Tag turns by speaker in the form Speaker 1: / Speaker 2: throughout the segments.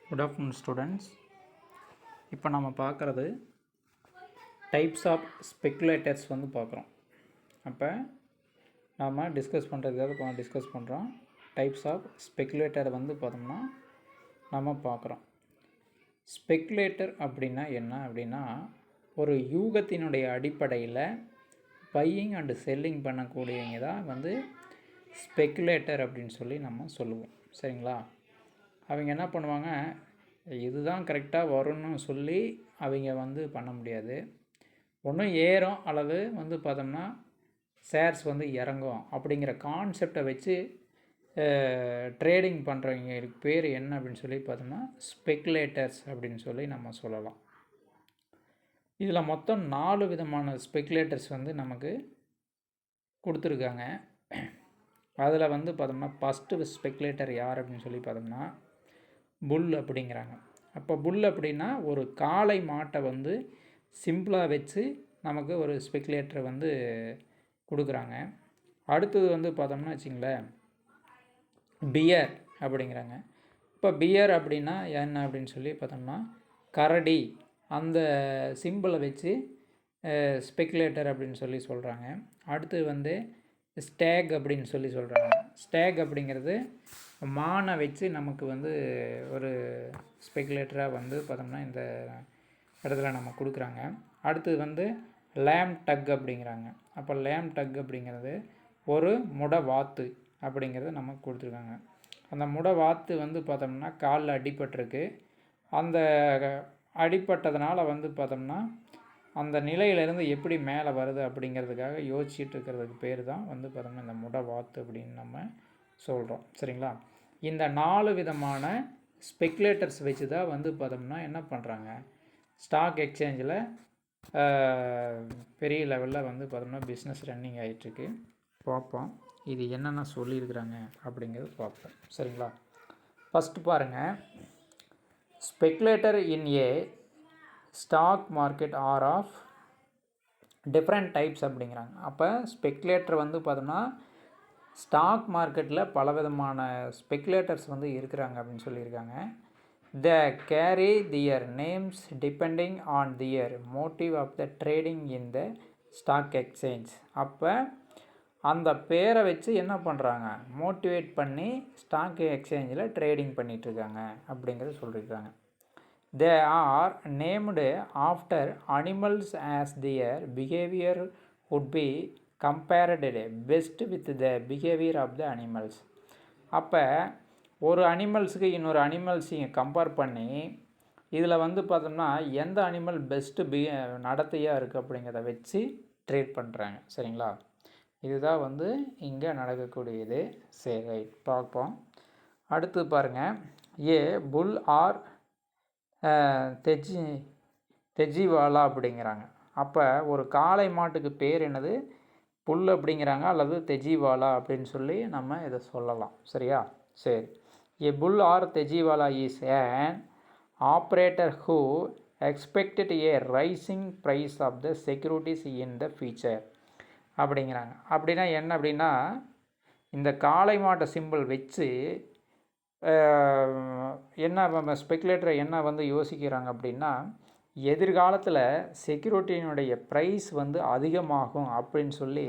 Speaker 1: Good afternoon students. இப்போ நம்ம பார்க்குறது டைப்ஸ் ஆஃப் ஸ்பெக்குலேட்டர்ஸ் வந்து பார்க்குறோம். அப்போ நாம் டிஸ்கஸ் பண்ணுறதுக்காக டிஸ்கஸ் பண்ணுறோம். டைப்ஸ் ஆஃப் ஸ்பெக்குலேட்டர் வந்து பார்த்தோம்னா நம்ம பார்க்குறோம். ஸ்பெக்குலேட்டர் அப்படின்னா என்ன அப்படின்னா, ஒரு யூகத்தினுடைய அடிப்படையில் பையிங் அண்டு செல்லிங் பண்ணக்கூடியவங்க தான் வந்து ஸ்பெக்குலேட்டர் அப்படின்னு சொல்லி நம்ம சொல்லுவோம். சரிங்களா? அவங்க என்ன பண்ணுவாங்க, இதுதான் கரெக்டாக வரும்னு சொல்லி அவங்க வந்து பண்ண முடியாது. ஒன்றும் ஏறும் அல்லது வந்து பார்த்தோம்னா ஷேர்ஸ் வந்து இறங்கும் அப்படிங்கிற கான்செப்டை வச்சு ட்ரேடிங் பண்ணுறவங்களுக்கு பேர் என்ன அப்படின்னு சொல்லி பார்த்தோம்னா ஸ்பெக்குலேட்டர்ஸ் அப்படின்னு சொல்லி நம்ம சொல்லலாம். இதில் மொத்தம் 4 விதமான ஸ்பெக்குலேட்டர்ஸ் வந்து நமக்கு கொடுத்துருக்காங்க. அதில் வந்து பார்த்தோம்னா ஃபஸ்ட்டு ஸ்பெக்குலேட்டர் யார் அப்படின்னு சொல்லி பார்த்தோம்னா புல் அப்படிங்கிறாங்க. அப்போ புல் அப்படின்னா ஒரு காளை மாட்டை வந்து சிம்பிளாக வச்சு நமக்கு ஒரு ஸ்பெக்குலேட்டரை வந்து கொடுக்குறாங்க. அடுத்தது வந்து பார்த்தோம்னா வச்சிங்களேன் பியர் அப்படிங்கிறாங்க. இப்போ பியர் அப்படின்னா என்ன அப்படின்னு சொல்லி பார்த்தோம்னா கரடி அந்த சிம்பிளை வச்சு ஸ்பெக்குலேட்டர் அப்படின்னு சொல்லி சொல்கிறாங்க. அடுத்து வந்து ஸ்டேக் அப்படின்னு சொல்லி சொல்கிறாங்க. ஸ்டேக் அப்படிங்கிறது மானை வச்சு நமக்கு வந்து ஒரு ஸ்பெக்குலேட்டராக வந்து பார்த்தோம்னா இந்த இடத்துல நம்ம கொடுக்குறாங்க. அடுத்தது வந்து லேம் டக் அப்படிங்கிறாங்க. அப்போ லேம் டக் அப்படிங்கிறது ஒரு முடை வாத்து அப்படிங்கிறது நமக்கு கொடுத்துருக்காங்க. அந்த முடை வாத்து வந்து பார்த்தோம்னா காலில் அடிபட்டிருக்கு. அந்த அடிபட்டதுனால வந்து பார்த்தோம்னா அந்த நிலையிலேருந்து எப்படி மேலே வருது அப்படிங்கிறதுக்காக யோசிச்சுட்டு இருக்கிறதுக்கு பேர் தான் வந்து பார்த்தோம்னா இந்த முடை வாத்து அப்படின்னு நம்ம சொல்கிறோம். சரிங்களா? இந்த 4 விதமான ஸ்பெக்குலேட்டர்ஸ் வச்சு தான் வந்து பார்த்தோம்னா என்ன பண்ணுறாங்க, ஸ்டாக் எக்ஸ்சேஞ்சில் பெரிய லெவலில் வந்து பார்த்தோம்னா பிஸ்னஸ் ரன்னிங் ஆகிட்டுருக்கு. பார்ப்போம் இது என்னென்ன சொல்லியிருக்கிறாங்க அப்படிங்கிறது பார்ப்போம். சரிங்களா? ஃபஸ்ட்டு பாருங்கள், speculator in a stock market are of different types அப்படிங்கிறாங்க. அப்போ ஸ்பெக்குலேட்டர் வந்து பார்த்தோம்னா ஸ்டாக் மார்க்கெட்டில் பலவிதமான ஸ்பெக்குலேட்டர்ஸ் வந்து இருக்கிறாங்க அப்படின்னு சொல்லியிருக்காங்க. They carry their names depending on their motive of the trading in the stock exchange. அப்போ அந்த பேரை வச்சு என்ன பண்ணுறாங்க, மோட்டிவேட் பண்ணி ஸ்டாக் எக்ஸ்சேஞ்சில் ட்ரேடிங் பண்ணிகிட்ருக்காங்க அப்படிங்கிறது சொல்லியிருக்காங்க. They are named after animals as their behaviour would be compared best with the behaviour of the animals. அப்போ ஒரு அனிமல்ஸுக்கு இன்னொரு அனிமல்ஸையும் கம்பேர் பண்ணி இதில் வந்து பார்த்தோம்னா எந்த அனிமல் பெஸ்ட்டு நடத்தையாக இருக்குது அப்படிங்கிறத வச்சு ட்ரேட் பண்ணுறாங்க. சரிங்களா? இதுதான் வந்து இங்கே நடக்கக்கூடியது. சரி, ரைட், பார்ப்போம். அடுத்து பாருங்கள், ஏ புல் ஆர் தெஜிவாலா அப்படிங்கிறாங்க. அப்போ ஒரு காளை மாட்டுக்கு பேர் என்னது, புல் அப்படிங்கிறாங்க அல்லது தெஜிவாலா அப்படின்னு சொல்லி நம்ம இதை சொல்லலாம். சரியா? சரி, a bull or tejiwala is an operator who expected a rising price of the securities in the future அப்படிங்கிறாங்க. அப்படின்னா என்ன அப்படின்னா, இந்த காளை மாட்டை சிம்பிள் வச்சு என்ன ஸ்பெக்குலேட்டரை என்ன வந்து யோசிக்கிறாங்க அப்படின்னா, எதிர்காலத்தில் செக்யூரிட்டியினுடைய ப்ரைஸ் வந்து அதிகமாகும் அப்படின்னு சொல்லி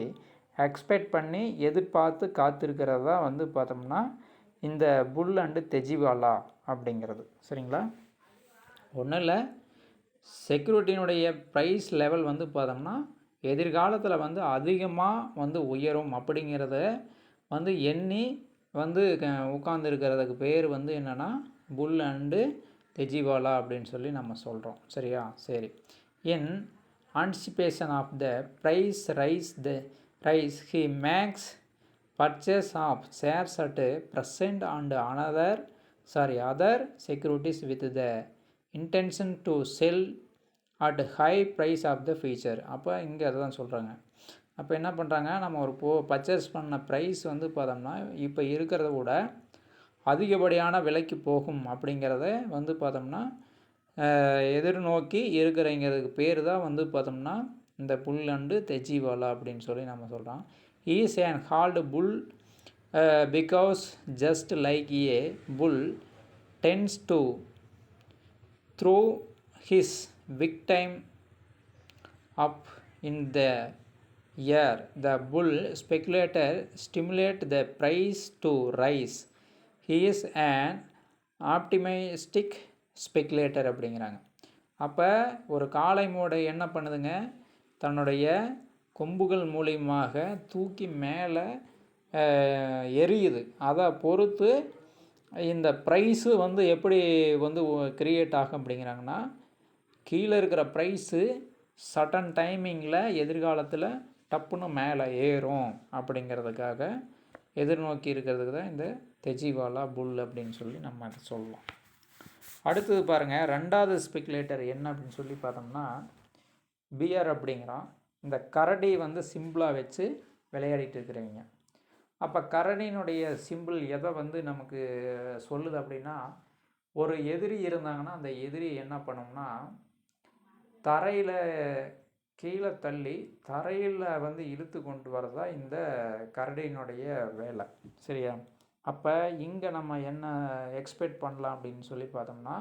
Speaker 1: எக்ஸ்பெக்ட் பண்ணி எதிர்பார்த்து காத்திருக்கிறது தான் வந்து பார்த்தோம்னா இந்த புல் அண்டு தெஜிவாலா அப்படிங்கிறது. சரிங்களா? ஒன்றும் இல்லை, செக்யூரிட்டியினுடைய ப்ரைஸ் லெவல் வந்து பார்த்தோம்னா எதிர்காலத்தில் வந்து அதிகமாக வந்து உயரும் அப்படிங்கிறத வந்து எண்ணி வந்து உட்காந்துருக்கிறதுக்கு பேர் வந்து என்னென்னா புல் அண்டு தெஜிவாலா அப்படின்னு சொல்லி நம்ம சொல்கிறோம். சரியா? சரி, in anticipation of the price rise he makes purchase of shares at present and other securities with the intention to sell at high price of the future. அப்போ இங்கே அதை தான் சொல்கிறாங்க. அப்போ என்ன பண்ணுறாங்க, நம்ம ஒரு பர்ச்சேஸ் பண்ண ப்ரைஸ் வந்து பார்த்தோம்னா இப்போ இருக்கிறத விட அதிகப்படியான விலைக்கு போகும் அப்படிங்கிறத வந்து பார்த்தோம்னா எதிர்நோக்கி இருக்கிறங்கிறதுக்கு பேர் தான் வந்து பார்த்தோம்னா இந்த புல் அண்டு தெஜிவாலா அப்படின்னு சொல்லி நம்ம சொல்கிறோம். Is and called bull because just like a bull tends to throw his victim up in the air. The bull speculator stimulates the price to rise. He is an optimistic speculator அப்படிங்கிறாங்க. அப்போ ஒரு காளை மூடை என்ன பண்ணுதுங்க, தன்னுடைய கொம்புகள் மூலியமாக தூக்கி மேலே எரியுது. அதை பொறுத்து இந்த ப்ரைஸு வந்து எப்படி வந்து கிரியேட் ஆகும் அப்படிங்கிறாங்கன்னா, கீழே இருக்கிற ப்ரைஸு சடன் டைமிங்கில் எதிர்காலத்தில் டப்புன்னு மேலே ஏறும் அப்படிங்கிறதுக்காக எதிர்நோக்கி இருக்கிறதுக்கு தான் இந்த தெஜிவாலா புல் அப்படின்னு சொல்லி நம்ம அதை சொல்லலாம். அடுத்தது பாருங்கள், ரெண்டாவது ஸ்பெக்குலேட்டர் என்ன அப்படின்னு சொல்லி பார்த்தோம்னா பியர் அப்படிங்கிறான். இந்த கரடி வந்து சிம்பிளாக வச்சு விளையாடிட்டு இருக்கிறவங்க. அப்போ கரடியினுடைய சிம்பிள் எதை வந்து நமக்கு சொல்லுது அப்படின்னா, ஒரு எதிரி இருந்தாங்கன்னா அந்த எதிரி என்ன பண்ணோம்னா தரையில் கீழே தள்ளி தரையில் வந்து இழுத்து கொண்டு வரதா இந்த கரடியினுடைய வேலை. சரியா? அப்போ இங்கே நம்ம என்ன எக்ஸ்பெக்ட் பண்ணலாம் அப்படின்னு சொல்லி பார்த்தோம்னா,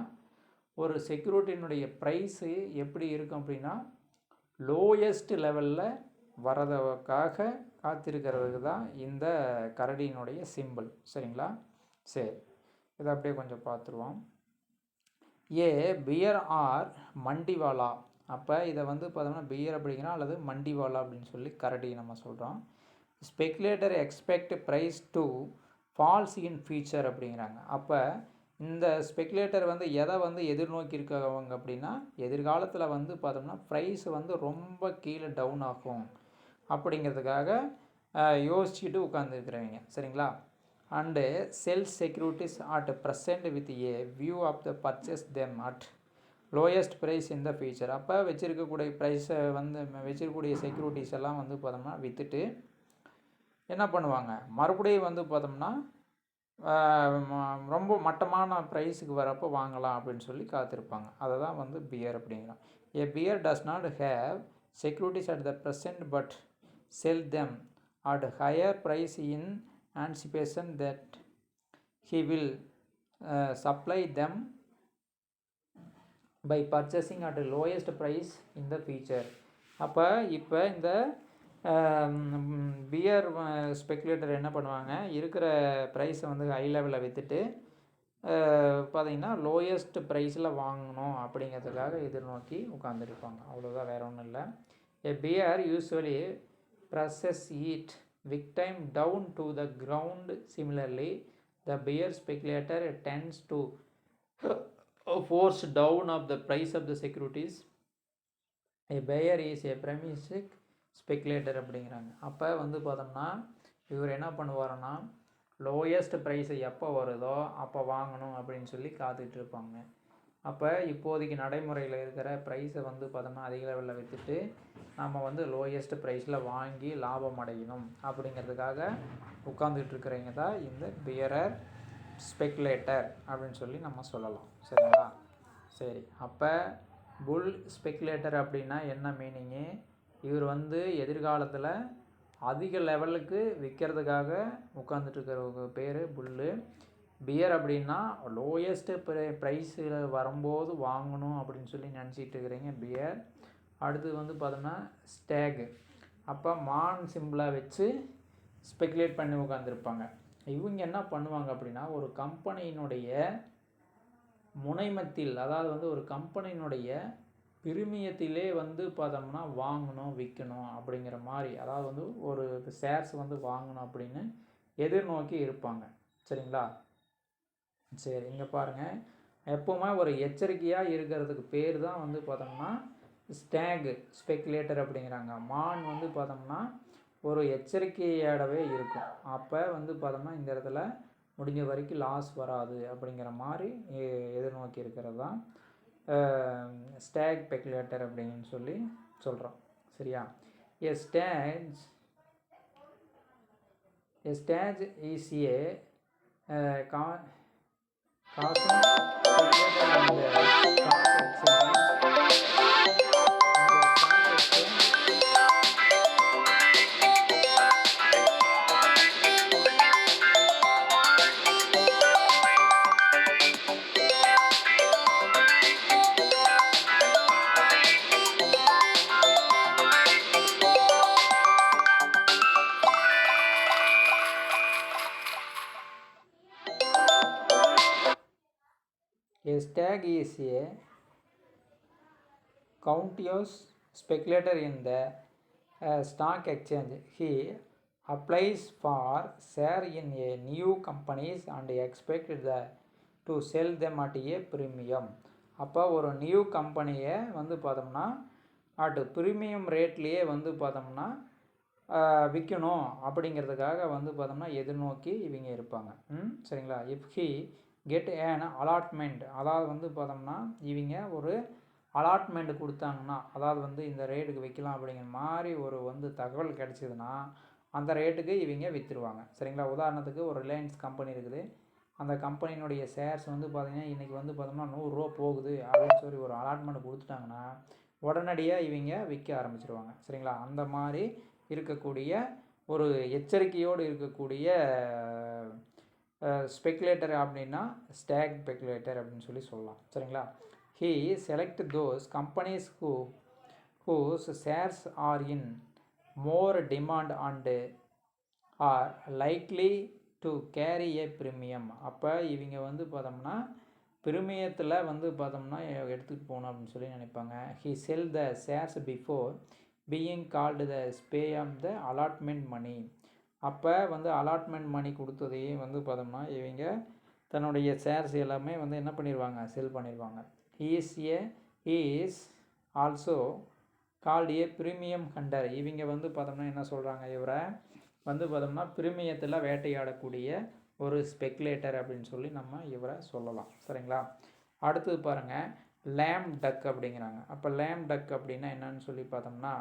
Speaker 1: ஒரு செக்யூரிட்டியினுடைய ப்ரைஸு எப்படி இருக்கும் அப்படின்னா லோயஸ்ட் லெவலில் வரதுக்காக காத்திருக்கிறதுக்கு தான் இந்த கரடியினுடைய சிம்பிள். சரிங்களா? சரி, இதை அப்படியே கொஞ்சம் பார்த்துருவோம். ஏ பியர் ஆர் மண்டிவாலா. அப்போ இதை வந்து பார்த்தோம்னா பியர் அப்படிங்கிறோம் அல்லது மண்டிவாலா அப்படின்னு சொல்லி கரடி நம்ம சொல்கிறோம். Speculator expect price to falls in future அப்படிங்கிறாங்க. அப்போ இந்த ஸ்பெக்குலேட்டர் வந்து எதை வந்து எதிர்நோக்கி இருக்கவங்க அப்படின்னா, எதிர்காலத்தில் வந்து பார்த்தோம்னா ப்ரைஸ் வந்து ரொம்ப கீழே டவுன் ஆகும் அப்படிங்கிறதுக்காக யோசிச்சுட்டு உட்காந்துருக்குறவங்க. சரிங்களா? And sell securities at present with a view of the purchase them at lowest price இந்த ஃபியூச்சர். அப்போ வச்சுருக்கக்கூடிய ப்ரைஸை வந்து வச்சுருக்கக்கூடிய செக்யூரிட்டிஸ் எல்லாம் வந்து பார்த்தோம்னா விற்றுட்டு என்ன பண்ணுவாங்க, மறுபடியும் வந்து பார்த்தோம்னா ரொம்ப மட்டமான ப்ரைஸுக்கு வரப்போ வாங்கலாம் அப்படின்னு சொல்லி காத்திருப்பாங்க. அதை தான் வந்து பியர் அப்படிங்கிறோம். A bear does not have securities at the present but sell them at higher price in anticipation that he will supply them by purchasing at the lowest price in the future. அப்போ இப்போ இந்த pier speculator என்ன பண்ணுவாங்க, இருக்கிற ப்ரைஸை வந்து high லெவலில் விற்றுட்டு பார்த்திங்கன்னா லோயஸ்ட் ப்ரைஸில் வாங்கணும் அப்படிங்கிறதுக்காக எதிர்நோக்கி உட்காந்துருப்பாங்க. அவ்வளோதான், வேறு ஒன்றும் இல்லை. A bear usually presses its victim down to the ground. Similarly, the bear speculator tends to force down of the price of the securities. A bear is a pessimistic speculator அப்படிங்கிறாங்க. அப்போ வந்து பார்த்தோம்னா இவர் என்ன பண்ணுவாருன்னா லோயஸ்ட் ப்ரைஸை எப்போ வருதோ அப்போ வாங்கணும் அப்படின்னு சொல்லி காத்துக்கிட்டு இருப்பாங்க. அப்போ இப்போதைக்கு நடைமுறையில் இருக்கிற ப்ரைஸை வந்து பார்த்தோம்னா அதிக லெவலில் விற்றுட்டு நம்ம வந்து லோயஸ்ட் ப்ரைஸில் வாங்கி லாபம் அடையணும் அப்படிங்கிறதுக்காக உட்காந்துக்கிட்டு இருக்கிறவங்க தான் இந்த பியரர் ஸ்பெக்குலேட்டர் அப்படின்னு சொல்லி நம்ம சொல்லலாம். சரிங்களா? சரி, அப்போ புல் ஸ்பெக்குலேட்டர் அப்படின்னா என்ன மீனிங்கு, இவர் வந்து எதிர்காலத்தில் அதிக லெவலுக்கு விற்கிறதுக்காக உட்காந்துட்டு இருக்கிற பேர் புல்லு. பியர் அப்படின்னா லோயஸ்ட்டு ப்ரைஸில் வரும்போது வாங்கணும் அப்படின்னு சொல்லி நினச்சிட்டு இருக்கிறீங்க பியர். அடுத்து வந்து பார்த்தோம்னா ஸ்டேகு. அப்போ மான் சிம்பிளாக வச்சு ஸ்பெக்குலேட் பண்ணி உட்காந்துருப்பாங்க. இவங்க என்ன பண்ணுவாங்க அப்படின்னா ஒரு கம்பெனியினுடைய முனைமத்தில், அதாவது வந்து ஒரு கம்பெனியினுடைய பிரிமியத்திலே வந்து பார்த்தோம்னா வாங்கணும் விற்கணும் அப்படிங்கிற மாதிரி, அதாவது வந்து ஒரு ஷேர்ஸ் வந்து வாங்கணும் அப்படின்னு எதிர்நோக்கி இருப்பாங்க. சரிங்களா? சரி, இங்கே பாருங்கள், எப்போவுமே ஒரு எச்சரிக்கையாக இருக்கிறதுக்கு பேர் தான் வந்து பார்த்தோம்னா ஸ்டேகு ஸ்பெக்குலேட்டர் அப்படிங்கிறாங்க. மான் வந்து பார்த்தோம்னா ஒரு எச்சரிக்கையோடவே இருக்கும். அப்போ வந்து பார்த்தோம்னா இந்த இடத்துல முடிஞ்ச வரைக்கும் லாஸ் வராது அப்படிங்கிற மாதிரி எதிர்நோக்கி இருக்கிறது தான் ஸ்டேக் ஸ்பெக்குலேட்டர் அப்படின்னு சொல்லி சொல்கிறோம். சரியா? A stage is a causing speculator in the stock exchange. A stag is a counteous speculator in the stock exchange. He applies for share in a new companies and expect to sell them at a premium. அப்போ ஒரு new கம்பெனியை வந்து பார்த்தோம்னா at premium ரேட்லேயே வந்து பார்த்தோம்னா விற்கணும் அப்படிங்கிறதுக்காக வந்து பார்த்தோம்னா எதிர்நோக்கி இவங்க இருப்பாங்க. சரிங்களா. இஃப் ஹி கெட் ஏன் அலாட்மெண்ட், அதாவது வந்து பார்த்தோம்னா இவங்க ஒரு அலாட்மெண்ட் கொடுத்தாங்கன்னா, அதாவது வந்து இந்த ரேட்டுக்கு விற்கலாம் அப்படிங்கிற மாதிரி ஒரு வந்து தகவல் கிடச்சிதுன்னா அந்த ரேட்டுக்கு இவங்க விற்றுருவாங்க. சரிங்களா. உதாரணத்துக்கு ஒரு ரிலையன்ஸ் கம்பெனி இருக்குது, அந்த கம்பெனியினுடைய ஷேர்ஸ் வந்து பார்த்திங்கன்னா இன்றைக்கி வந்து பார்த்தோம்னா 100 ரூபா போகுது அப்படின்னு சொல்லி ஒரு அலாட்மெண்ட் கொடுத்துட்டாங்கன்னா உடனடியாக இவங்க விற்க ஆரம்பிச்சிருவாங்க. சரிங்களா. அந்த மாதிரி இருக்கக்கூடிய ஒரு எச்சரிக்கையோடு இருக்கக்கூடிய ஸ்பெக்குலேட்டர் அப்படின்னா ஸ்டாக் ஸ்பெக்குலேட்டர் அப்படின்னு சொல்லி சொல்லலாம். சரிங்களா. He select those companies whose shares are in more demand and are likely to carry a premium. அப்போ இவங்க வந்து பார்த்தோம்னா பிரிமியத்தில் வந்து பார்த்தோம்னா எடுத்துகிட்டு போகணும் அப்படின்னு சொல்லி நினைப்பாங்க. He sell the shares before being called the pay of the allotment money. அப்போ வந்து அலாட்மெண்ட் மணி கொடுத்ததையும் வந்து பார்த்தோம்னா இவங்க தன்னுடைய ஷேர்ஸ் எல்லாமே வந்து என்ன பண்ணிடுவாங்க, செல் பண்ணிடுவாங்க. He is also called a premium hunter. இவங்க வந்து பார்த்தோம்னா என்ன சொல்கிறாங்க, இவரை வந்து பார்த்தோம்னா பிரீமியத்தில் வேட்டையாடக்கூடிய ஒரு ஸ்பெக்குலேட்டர் அப்படின்னு சொல்லி நம்ம இவரை சொல்லலாம். சரிங்களா. அடுத்தது பாருங்கள், லேம் டக் அப்படிங்கிறாங்க. அப்போ லேம் டக் அப்படின்னா என்னன்னு சொல்லி பார்த்தோம்னா,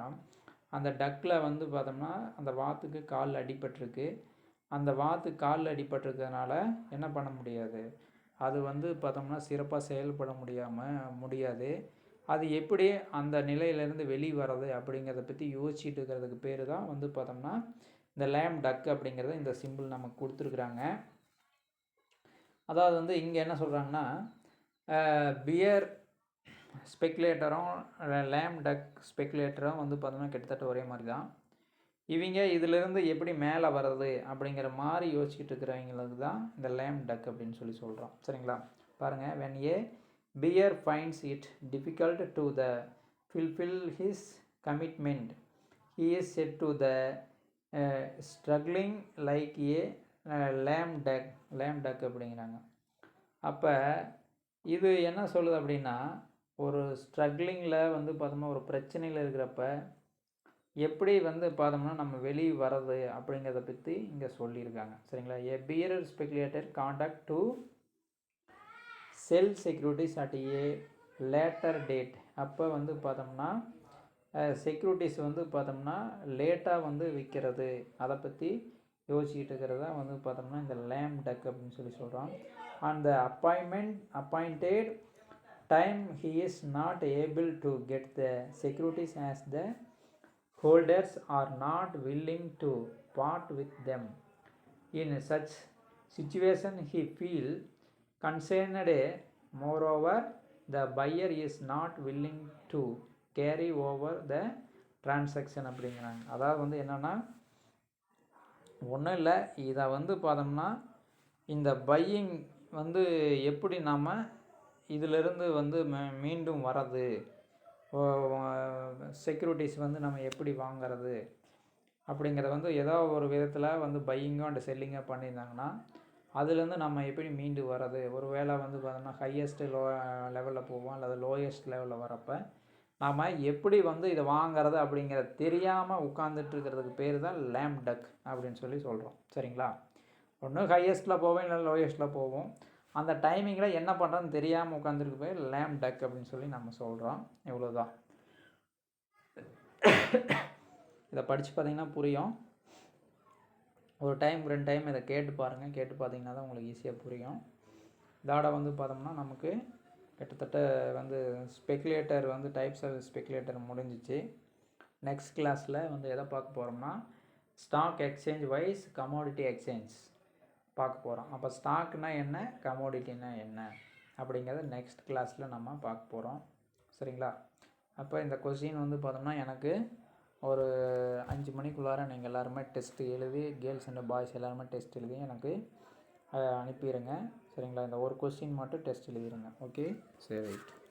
Speaker 1: அந்த டக்கில் வந்து பார்த்தோம்னா அந்த வாத்துக்கு காலில் அடிபட்டிருக்கு. அந்த வாத்து காலில் அடிபட்டிருக்கிறதுனால என்ன பண்ண முடியாது, அது வந்து பார்த்தோம்னா சிறப்பாக செயல்பட முடியாது. அது எப்படி அந்த நிலையிலேருந்து வெளியே வர்றது அப்படிங்கிறத பற்றி யோசிச்சுட்டு இருக்கிறதுக்கு பேர் தான் வந்து பார்த்தோம்னா இந்த லேம் டக் அப்படிங்கிறத இந்த சிம்பிள் நமக்கு கொடுத்துருக்குறாங்க. அதாவது வந்து இங்கே என்ன சொல்கிறாங்கன்னா, பியர் ஸ்பெக்குலேட்டரும் லேம் டக் ஸ்பெக்குலேட்டரும் வந்து பார்த்தோம்னா கிட்டத்தட்ட ஒரே மாதிரி தான். இவங்க இதிலிருந்து எப்படி மேலே வர்றது அப்படிங்கிற மாதிரி யோசிச்சுட்டு இருக்கிறவங்களுக்கு தான் இந்த லேம் டக் அப்படின்னு சொல்லி சொல்கிறோம். சரிங்களா. பாருங்கள், when a bear finds it difficult to fulfill his commitment, he is said to the struggling like a lamb duck அப்படிங்கிறாங்க. அப்போ இது என்ன சொல்லுது அப்படின்னா, ஒரு ஸ்ட்ரகிளிங்கில் வந்து பார்த்தோம்னா ஒரு பிரச்சனையில் இருக்கிறப்ப எப்படி வந்து பார்த்தோம்னா நம்ம வெளியே வர்றது அப்படிங்கிறத பற்றி இங்கே சொல்லியிருக்காங்க. சரிங்களா. A bear speculator contract to sell securities at a later date. அப்போ வந்து பார்த்தோம்னா செக்யூரிட்டிஸ் வந்து பார்த்தோம்னா லேட்டாக வந்து விற்கிறது, அதை பற்றி யோசிச்சுட்டு இருக்கிறதா வந்து பார்த்தோம்னா இந்த லேம் டக் அப்படின்னு சொல்லி சொல்கிறோம். அந்த appointed time he is not able to get the securities as the holders are not willing to part with them. In such situation he feel concerned. Moreover, the buyer is not willing to carry over the transaction அப்படிங்கிறாங்க. அதாவது வந்து என்னென்னா ஒன்றும் இல்லை, இதை வந்து பார்த்தோம்னா இந்த பையிங் வந்து எப்படி நாம் இதிலிருந்து வந்து மீண்டும் வர்றது, செக்யூரிட்டிஸ் வந்து நம்ம எப்படி வாங்கிறது அப்படிங்கிறத வந்து ஏதோ ஒரு விதத்தில் வந்து பையிங்கோ அண்ட் செல்லிங்கோ பண்ணியிருந்தாங்கன்னா அதுலேருந்து நம்ம எப்படி மீண்டு வர்றது, ஒரு வேளை வந்து பார்த்தோம்னா ஹையஸ்ட்டு லெவலில் போவோம் அல்லது லோயஸ்ட் லெவலில் வரப்போ நாம் எப்படி வந்து இதை வாங்கிறது அப்படிங்கிறத தெரியாமல் உட்காந்துட்டு இருக்கிறதுக்கு பேர் தான் லேம் டக் அப்படின்னு சொல்லி சொல்கிறோம். சரிங்களா. ஒன்று ஹையஸ்ட்டில் போவோம் இல்லை லோயஸ்ட்டில் போவோம், அந்த டைமிங்கில் என்ன பண்ணுறதுன்னு தெரியாமல் உட்காந்துருக்கு பேர் லேம் டக் அப்படின்னு சொல்லி நம்ம சொல்கிறோம். இவ்வளோதான். இதை படித்து பார்த்திங்கன்னா புரியும். ஒரு டைம் 2 டைம் இதை கேட்டு பாருங்கள், கேட்டு பார்த்தீங்கன்னா தான் உங்களுக்கு ஈஸியாக புரியும். இதோட வந்து பார்த்தோம்னா நமக்கு கிட்டத்தட்ட வந்து ஸ்பெக்குலேட்டர் வந்து டைப்ஸ் ஆஃப் ஸ்பெக்குலேட்டர் முடிஞ்சிச்சு. நெக்ஸ்ட் கிளாஸில் வந்து எதை பார்க்க போகிறோம்னா stock exchange wise commodity exchange பார்க்க போகிறோம். அப்போ ஸ்டாக்னா என்ன, கமோடிட்டினா என்ன அப்படிங்கிறத நெக்ஸ்ட் கிளாஸில் நம்ம பார்க்க போகிறோம். சரிங்களா. அப்போ இந்த கொஸ்டின் வந்து பார்த்தோம்னா எனக்கு ஒரு 5 மணிக்குள்ளார நீங்கள் எல்லாருமே டெஸ்ட் எழுதி, கேர்ள்ஸ் அண்ட் பாய்ஸ் எல்லாருமே டெஸ்ட் எழுதி எனக்கு அதை அனுப்பிடுங்க. சரிங்களா? இந்த ஒரு கொஸ்டின் மட்டும் டெஸ்ட் எழுதிடுங்க. ஓகே, சரி, ரைட்.